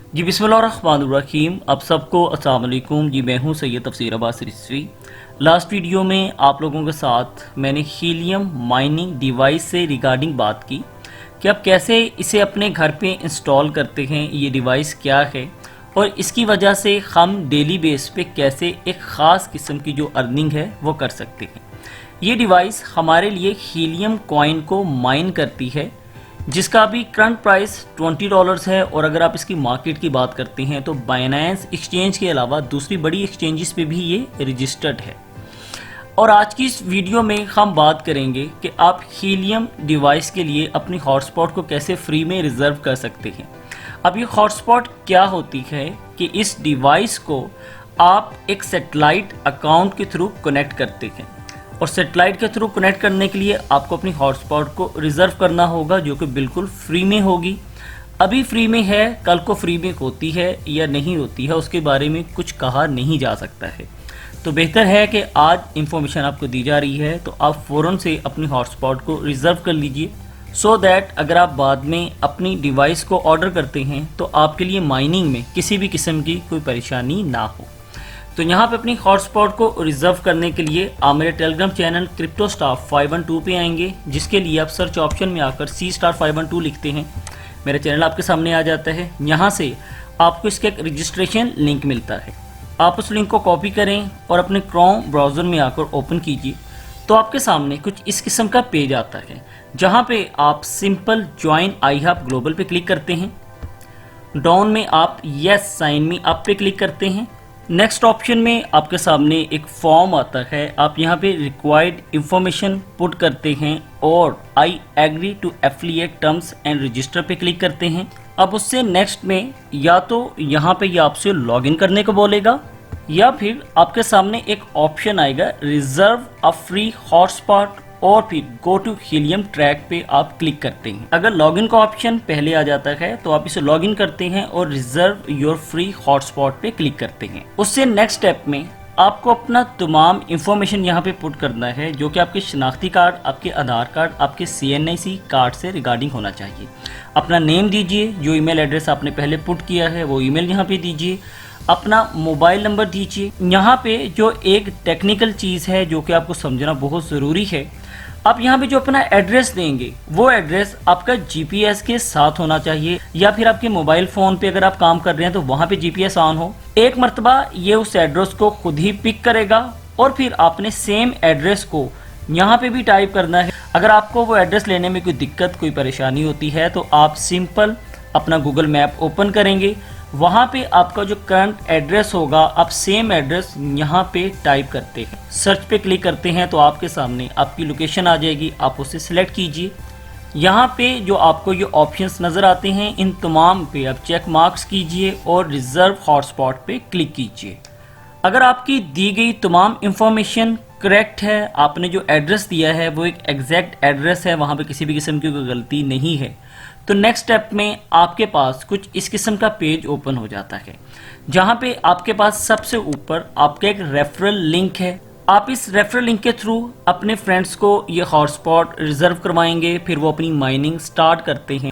जी बिस्मिल्लाहिर्रहमानिर्रहीम। आप सबको अस्सलाम वालेकुम। जी मैं हूं सैयद तफसीर अब्बास रिजवी। लास्ट वीडियो में आप लोगों के साथ मैंने हीलियम माइनिंग डिवाइस से रिगार्डिंग बात की कि आप कैसे इसे अपने घर पे इंस्टॉल करते हैं, ये डिवाइस क्या है और इसकी वजह से हम डेली बेस पे कैसे एक ख़ास किस्म की जो अर्निंग है वो कर सकते हैं। ये डिवाइस हमारे लिए हीलियम कॉइन को माइन करती है जिसका अभी करंट प्राइस $20 है और अगर आप इसकी मार्केट की बात करते हैं तो बाइनेंस एक्सचेंज के अलावा दूसरी बड़ी एक्सचेंजेस पे भी ये रजिस्टर्ड है। और आज की इस वीडियो में हम बात करेंगे कि आप हीलियम डिवाइस के लिए अपनी हॉटस्पॉट को कैसे फ्री में रिजर्व कर सकते हैं। अब ये हॉटस्पॉट क्या होती है कि इस डिवाइस को आप एक सैटेलाइट अकाउंट के थ्रू कनेक्ट करते हैं और सैटेलाइट के थ्रू कनेक्ट करने के लिए आपको अपनी हॉटस्पॉट को रिज़र्व करना होगा जो कि बिल्कुल फ्री में होगी। अभी फ्री में है, कल को फ्री में होती है या नहीं होती है उसके बारे में कुछ कहा नहीं जा सकता है। तो बेहतर है कि आज इंफॉर्मेशन आपको दी जा रही है तो आप फ़ौरन से अपनी हॉटस्पॉट को रिज़र्व कर लीजिए सो दैट अगर आप बाद में अपनी डिवाइस को ऑर्डर करते हैं तो आपके लिए माइनिंग में किसी भी किस्म की कोई परेशानी ना हो। तो यहाँ पे अपनी हॉटस्पॉट को रिजर्व करने के लिए आप मेरे टेलीग्राम चैनल क्रिप्टो स्टाफ 512 पे आएंगे, जिसके लिए आप सर्च ऑप्शन में आकर C*512 लिखते हैं, मेरा चैनल आपके सामने आ जाता है। यहाँ से आपको इसका एक रजिस्ट्रेशन लिंक मिलता है, आप उस लिंक को कॉपी करें और अपने क्रोम ब्राउज़र में आकर ओपन कीजिए तो आपके सामने कुछ इस किस्म का पेज आता है जहाँ पे आप simple join I hub global पे क्लिक करते हैं। डाउन में आप यस साइन मी अप पे क्लिक करते हैं। नेक्स्ट ऑप्शन में आपके सामने एक फॉर्म आता है, आप यहाँ पे रिक्वायर्ड इंफॉर्मेशन पुट करते हैं और I agree to affiliate terms and register पे क्लिक करते हैं। अब उससे नेक्स्ट में या तो यहाँ पे ये आपसे लॉगिन करने को बोलेगा या फिर आपके सामने एक ऑप्शन आएगा रिजर्व अ फ्री हॉटस्पॉट और फिर गो टू हीलियम ट्रैक पे आप क्लिक करते हैं। अगर लॉगिन का ऑप्शन पहले आ जाता है तो आप इसे लॉगिन करते हैं और रिजर्व योर फ्री हॉटस्पॉट पे क्लिक करते हैं। उससे नेक्स्ट स्टेप में आपको अपना तमाम इंफॉर्मेशन यहाँ पे पुट करना है जो कि आपके शनाख्ती कार्ड, आपके आधार कार्ड, आपके CNIC कार्ड से रिगार्डिंग होना चाहिए। अपना नेम दीजिए, जो ईमेल एड्रेस आपने पहले पुट किया है वो ईमेल यहाँ पे दीजिए, अपना मोबाइल नंबर दीजिए। यहाँ पे जो एक टेक्निकल चीज़ है जो कि आपको समझना बहुत ज़रूरी है, आप यहाँ पे जो अपना एड्रेस देंगे वो एड्रेस आपका GPS के साथ होना चाहिए या फिर आपके मोबाइल फ़ोन पे अगर आप काम कर रहे हैं तो वहाँ पे GPS ऑन हो। एक मरतबा ये उस एड्रेस को खुद ही पिक करेगा और फिर आपने सेम एड्रेस को यहाँ पे भी टाइप करना है। अगर आपको वो एड्रेस लेने में कोई दिक्कत, कोई परेशानी होती है तो आप सिंपल अपना गूगल मैप ओपन करेंगे, वहाँ पे आपका जो करंट एड्रेस होगा आप सेम एड्रेस यहाँ पे टाइप करते हैं, सर्च पे क्लिक करते हैं तो आपके सामने आपकी लोकेशन आ जाएगी, आप उसे सिलेक्ट कीजिए। यहाँ पे जो आपको ये ऑप्शंस नज़र आते हैं इन तमाम पे आप चेक मार्क्स कीजिए और रिजर्व हॉटस्पॉट पे क्लिक कीजिए। अगर आपकी दी गई तमाम इंफॉर्मेशन करेक्ट है, आपने जो एड्रेस दिया है वो एक एग्जैक्ट एड्रेस है, वहाँ पे किसी भी किस्म की कोई गलती नहीं है, तो नेक्स्ट स्टेप में आपके पास कुछ इस किस्म का पेज ओपन हो जाता है जहाँ पे आपके पास सबसे ऊपर आपका एक रेफरल लिंक है। आप इस रेफरल लिंक के थ्रू अपने फ्रेंड्स को ये हॉटस्पॉट रिजर्व करवाएंगे, फिर वो अपनी माइनिंग स्टार्ट करते हैं।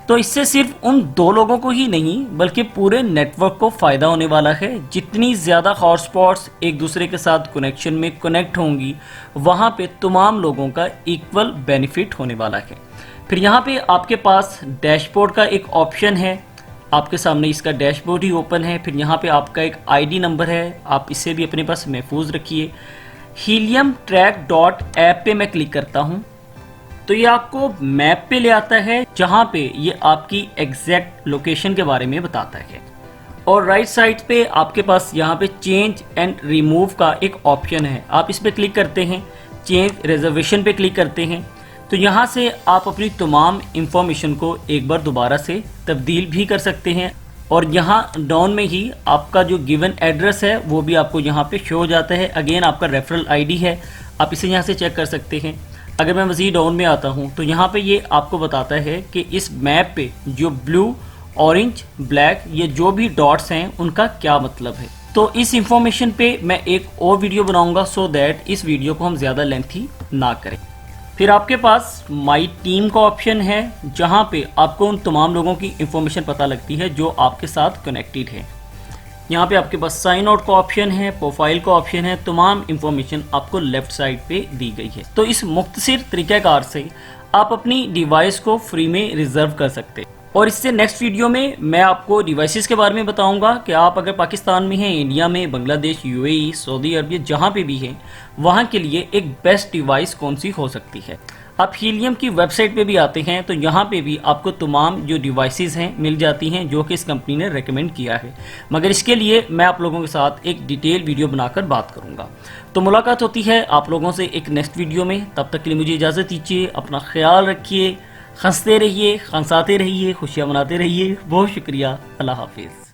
तो इससे सिर्फ उन 2 लोगों को ही नहीं बल्कि पूरे नेटवर्क को फ़ायदा होने वाला है। जितनी ज़्यादा हॉटस्पॉट्स एक दूसरे के साथ कनेक्शन में कनेक्ट होंगी वहाँ पे तमाम लोगों का इक्वल बेनिफिट होने वाला है। फिर यहाँ पे आपके पास डैशबोर्ड का एक ऑप्शन है, आपके सामने इसका डैशबोर्ड ही ओपन है। फिर यहाँ पे आपका एक ID नंबर है, आप इसे भी अपने पास महफूज रखिए। हीलियम ट्रैक डॉट ऐप पे मैं क्लिक करता हूँ तो ये आपको मैप पे ले आता है जहाँ पे ये आपकी एग्जैक्ट लोकेशन के बारे में बताता है। और राइट साइड पे आपके पास यहाँ पे चेंज एंड रिमूव का एक ऑप्शन है, आप इस पे क्लिक करते हैं, चेंज रिजर्वेशन पे क्लिक करते हैं तो यहाँ से आप अपनी तमाम इंफॉर्मेशन को एक बार दोबारा से तब्दील भी कर सकते हैं। और यहाँ डाउन में ही आपका जो गिवन एड्रेस है वो भी आपको यहाँ पे शो हो जाता है। अगेन आपका रेफरल ID है, आप इसे यहाँ से चेक कर सकते हैं। अगर मैं मज़ीद डाउन में आता हूँ तो यहाँ पे ये आपको बताता है कि इस मैप पे जो ब्लू, ऑरेंज, ब्लैक ये जो भी डॉट्स हैं उनका क्या मतलब है। तो इस इंफॉर्मेशन पे मैं एक और वीडियो बनाऊँगा सो दैट इस वीडियो को हम ज़्यादा लेंथी ना करें। फिर आपके पास माई टीम का ऑप्शन है, जहां पे आपको उन तमाम लोगों की इंफॉर्मेशन पता लगती है जो आपके साथ कनेक्टेड है। यहाँ पे आपके पास साइन आउट का ऑप्शन है, प्रोफाइल का ऑप्शन है, तमाम इंफॉर्मेशन आपको लेफ्ट साइड पे दी गई है। तो इस मुख्तसर तरीक़ाकार से आप अपनी डिवाइस को फ्री में रिजर्व कर सकते हैं। और इससे नेक्स्ट वीडियो में मैं आपको डिवाइसेस के बारे में बताऊंगा कि आप अगर पाकिस्तान में हैं, इंडिया में, बांग्लादेश, यूएई, सऊदी अरबिया, जहाँ पे भी हैं, वहाँ के लिए एक बेस्ट डिवाइस कौन सी हो सकती है। आप हीलियम की वेबसाइट पे भी आते हैं तो यहाँ पे भी आपको तमाम जो डिवाइसेस हैं मिल जाती हैं जो कि इस कंपनी ने रेकमेंड किया है, मगर इसके लिए मैं आप लोगों के साथ एक डिटेल वीडियो बनाकर बात करूँगा। तो मुलाकात होती है आप लोगों से एक नेक्स्ट वीडियो में, तब तक के लिए मुझे इजाज़त दीजिए। अपना ख्याल रखिए, हंसते रहिए, हंसाते रहिए, खुशियाँ मनाते रहिए। बहुत शुक्रिया, अल्लाह हाफिज़।